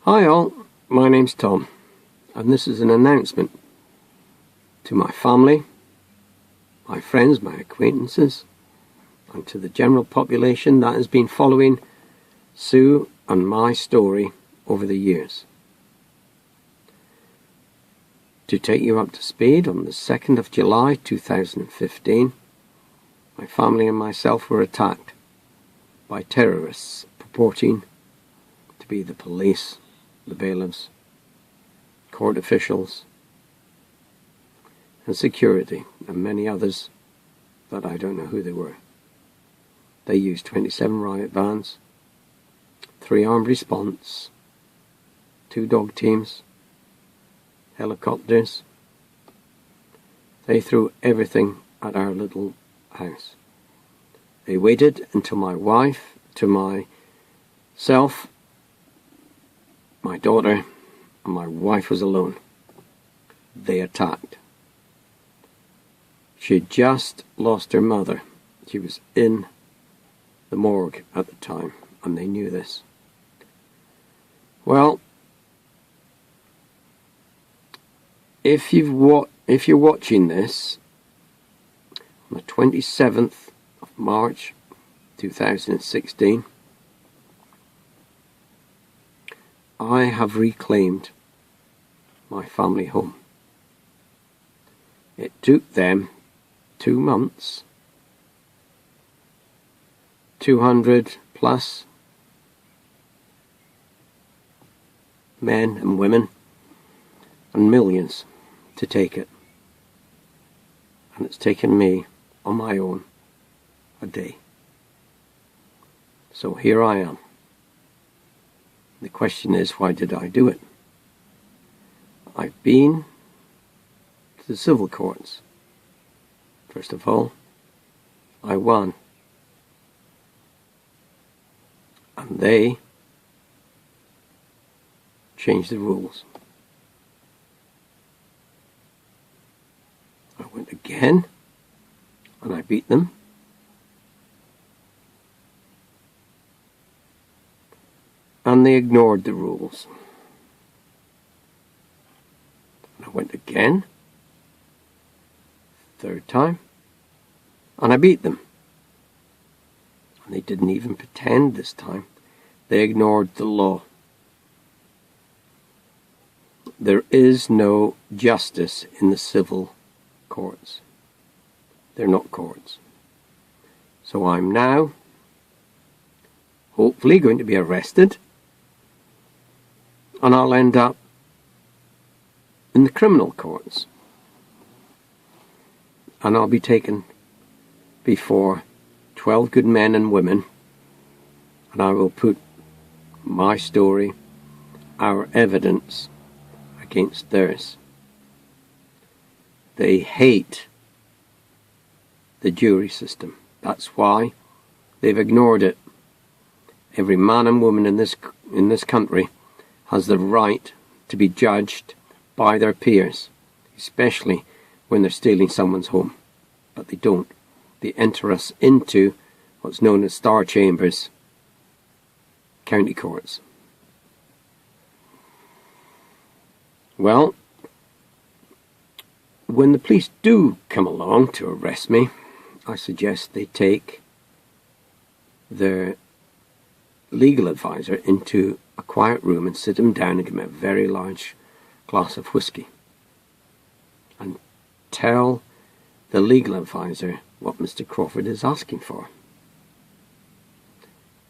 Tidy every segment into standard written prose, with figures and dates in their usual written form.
Hi all, my name's Tom, and this is an announcement to my family, my friends, my acquaintances, and to the general population that has been following Sue and my story over the years. To take you up to speed, on the 2nd of July 2015, my family and myself were attacked by terrorists purporting to be the police, the bailiffs, court officials, and security, and many others that I don't know who they were. They used 27 riot vans, 3 armed response, 2 dog teams, helicopters. They threw everything at our little house. They waited until my wife, to myself, my daughter, and my wife was alone. They attacked. She had just lost her mother. She was in the morgue at the time, and they knew this. Well, if you're watching this on the 27th of March 2016, I have reclaimed my family home. It took them 2 months, 200 plus men and women, and millions to take it. And it's taken me, on my own, a day. So here I am. The question is, why did I do it? I've been to the civil courts. First of all, I won. And they changed the rules. I went again, and I beat them. And they ignored the rules. And I went again, 3rd time, and I beat them. And they didn't even pretend this time. They ignored the law. There is no justice in the civil courts. They're not courts. So I'm now hopefully going to be arrested, and I'll end up in the criminal courts, and I'll be taken before 12 good men and women, and I will put my story, our evidence, against theirs. They hate the jury system. That's why they've ignored it. Every man and woman in this country has the right to be judged by their peers, especially when they're stealing someone's home. But they don't. They enter us into what's known as star chambers, county courts. Well, when the police do come along to arrest me, I suggest they take their legal advisor into a quiet room and sit him down and give him a very large glass of whiskey and tell the legal advisor what Mr. Crawford is asking for.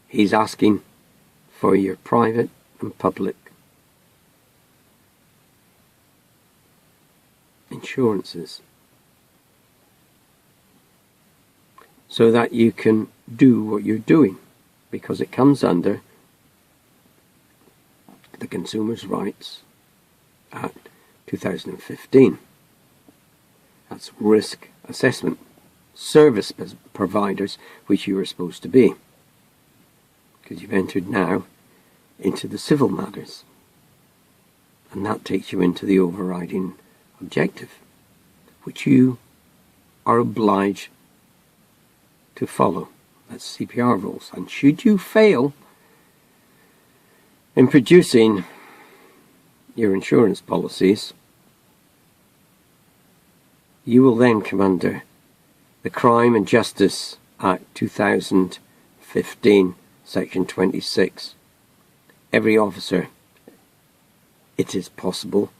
He's asking for your private and public insurances so that you can do what you're doing, because it comes under the Consumers' Rights Act 2015. That's risk assessment. Service providers, which you are supposed to be, because you've entered now into the civil matters, and that takes you into the overriding objective, which you are obliged to follow. That's CPR rules. And should you fail in producing your insurance policies, you will then come under the Crime and Justice Act 2015, Section 26. Every officer, it is possible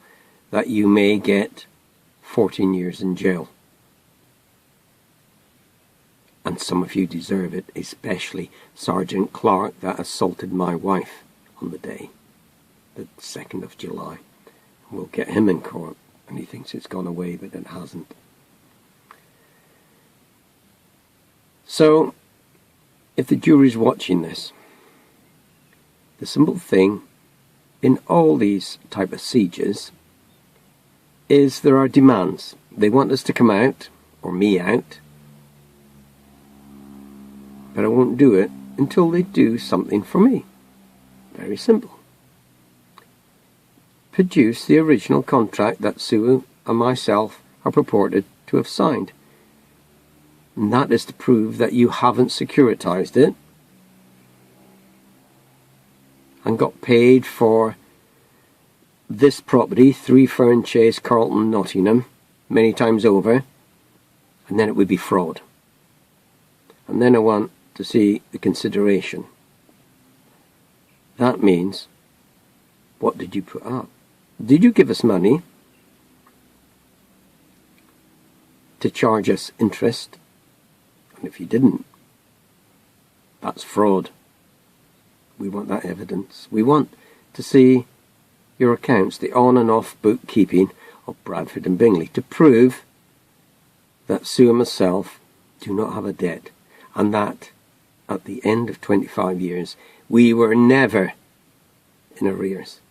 that you may get 14 years in jail. And some of you deserve it, especially Sergeant Clark that assaulted my wife on the day, the 2nd of July. We'll get him in court, and he thinks it's gone away, but it hasn't. So, if the jury's watching this, the simple thing in all these type of sieges is there are demands. They want us to come out, or me out, but I won't do it until they do something for me. Very simple. Produce the original contract that Sue and myself are purported to have signed. And that is to prove that you haven't securitized it and got paid for this property, 3 Fern Chase, Carlton, Nottingham, many times over, and then it would be fraud. And then I want to see the consideration. That means, what did you put up? Did you give us money to charge us interest? And if you didn't, that's fraud. We want that evidence. We want to see your accounts, the on and off bookkeeping of Bradford and Bingley, to prove that Sue and myself do not have a debt, and that at the end of 25 years we were never in arrears.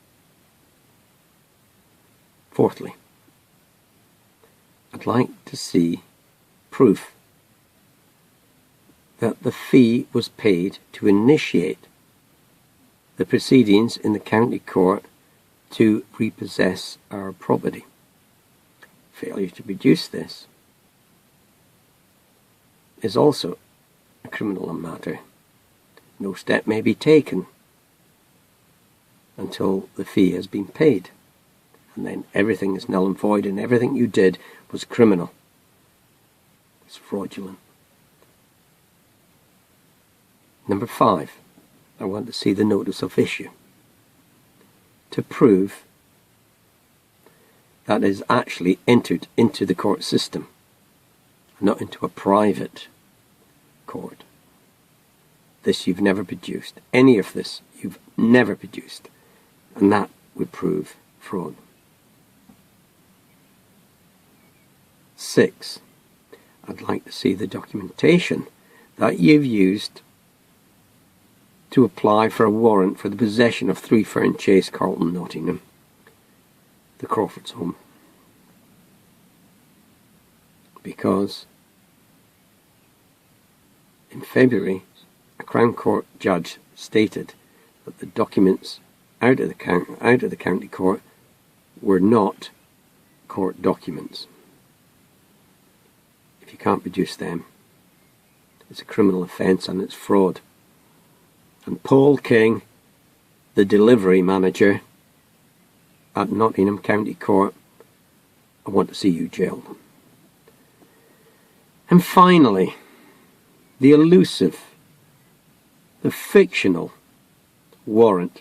Fourthly, I'd like to see proof that the fee was paid to initiate the proceedings in the county court to repossess our property. Failure to produce this is also a criminal matter. No step may be taken until the fee has been paid, and then everything is null and void, and everything you did was criminal. It's fraudulent. Number 5, I want to see the notice of issue to prove that is actually entered into the court system, not into a private court. This you've never produced. Any of this you've never produced, and that would prove fraud. 6, I'd like to see the documentation that you've used to apply for a warrant for the possession of 3 Fern Chase, Carlton, Nottingham, the Crawford's home. Because in February, a Crown Court judge stated that the documents out of the county court were not court documents. If you can't produce them, it's a criminal offence and it's fraud. And Paul King, the delivery manager at Nottingham County Court, I want to see you jailed. And finally, the elusive, the fictional warrant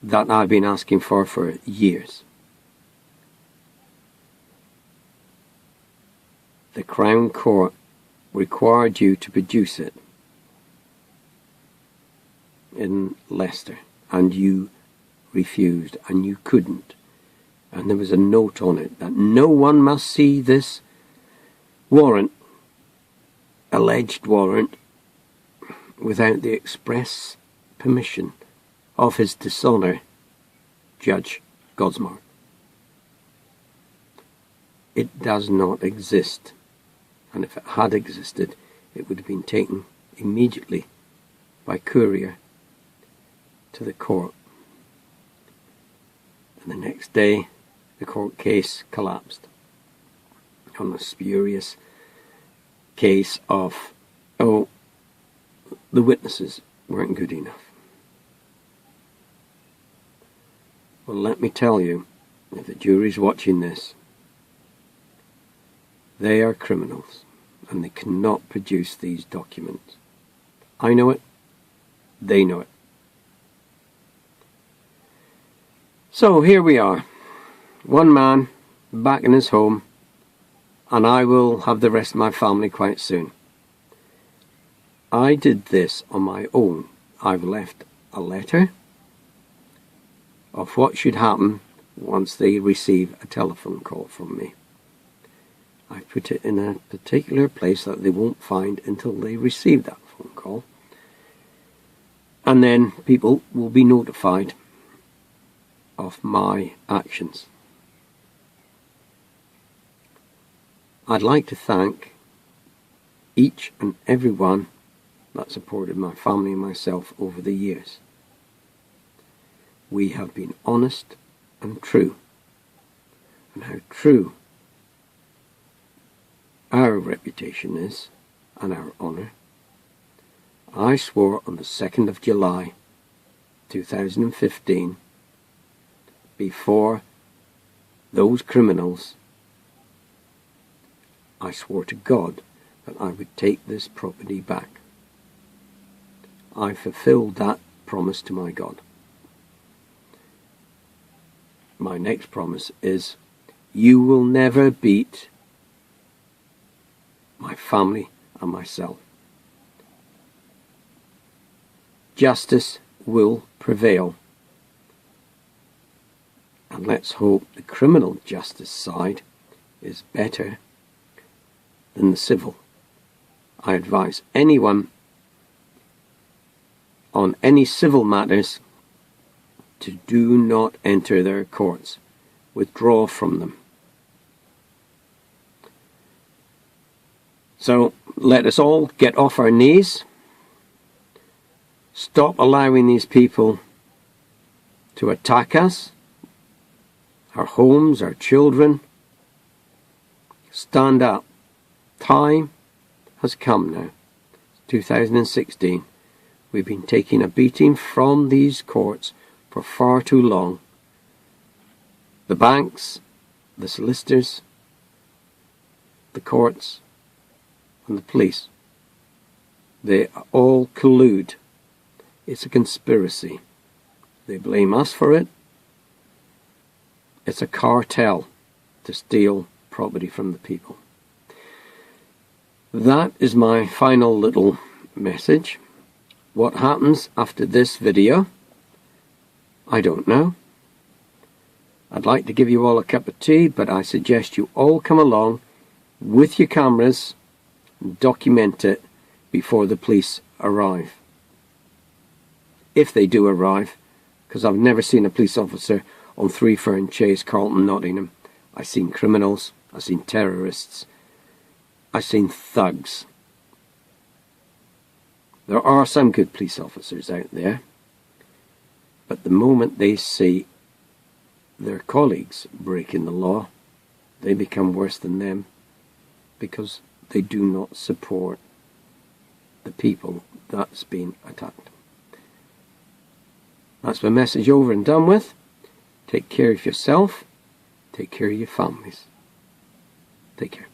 that I've been asking for years. The Crown Court required you to produce it in Leicester, and you refused, and you couldn't. And there was a note on it that no one must see this warrant, alleged warrant, without the express permission of His Dishonour, Judge Gosmark. It does not exist, and if it had existed, it would have been taken immediately by courier to the court. And the next day, the court case collapsed on a spurious case of, the witnesses weren't good enough. Well, let me tell you, if the jury's watching this, they are criminals and they cannot produce these documents. I know it, they know it. So here we are, one man back in his home, and I will have the rest of my family quite soon. I did this on my own. I've left a letter of what should happen once they receive a telephone call from me. I put it in a particular place that they won't find until they receive that phone call. And then people will be notified of my actions. I'd like to thank each and every one that supported my family and myself over the years. We have been honest and true, and how true our reputation is and our honour. I swore on the 2nd of July 2015, before those criminals, I swore to God that I would take this property back. I fulfilled that promise to my God. My next promise is, you will never beat my family and myself. Justice will prevail. And let's hope the criminal justice side is better than the civil. I advise anyone on any civil matters to do not enter their courts. Withdraw from them. So let us all get off our knees. Stop allowing these people to attack us, our homes, our children. Stand up. Time has come now. 2016. We've been taking a beating from these courts for far too long. The banks, the solicitors, the courts, and the police, they all collude. It's a conspiracy. They blame us for it. It's a cartel to steal property from the people. That is my final little message. What happens after this video, I don't know. I'd like to give you all a cup of tea, but I suggest you all come along with your cameras and document it before the police arrive. If they do arrive, because I've never seen a police officer on 3 Fern Chase, Carlton, Nottingham. I've seen criminals, I've seen terrorists, I've seen thugs. There are some good police officers out there, but the moment they see their colleagues breaking the law, they become worse than them, because they do not support the people that's been attacked. That's my message over and done with. Take care of yourself. Take care of your families. Take care.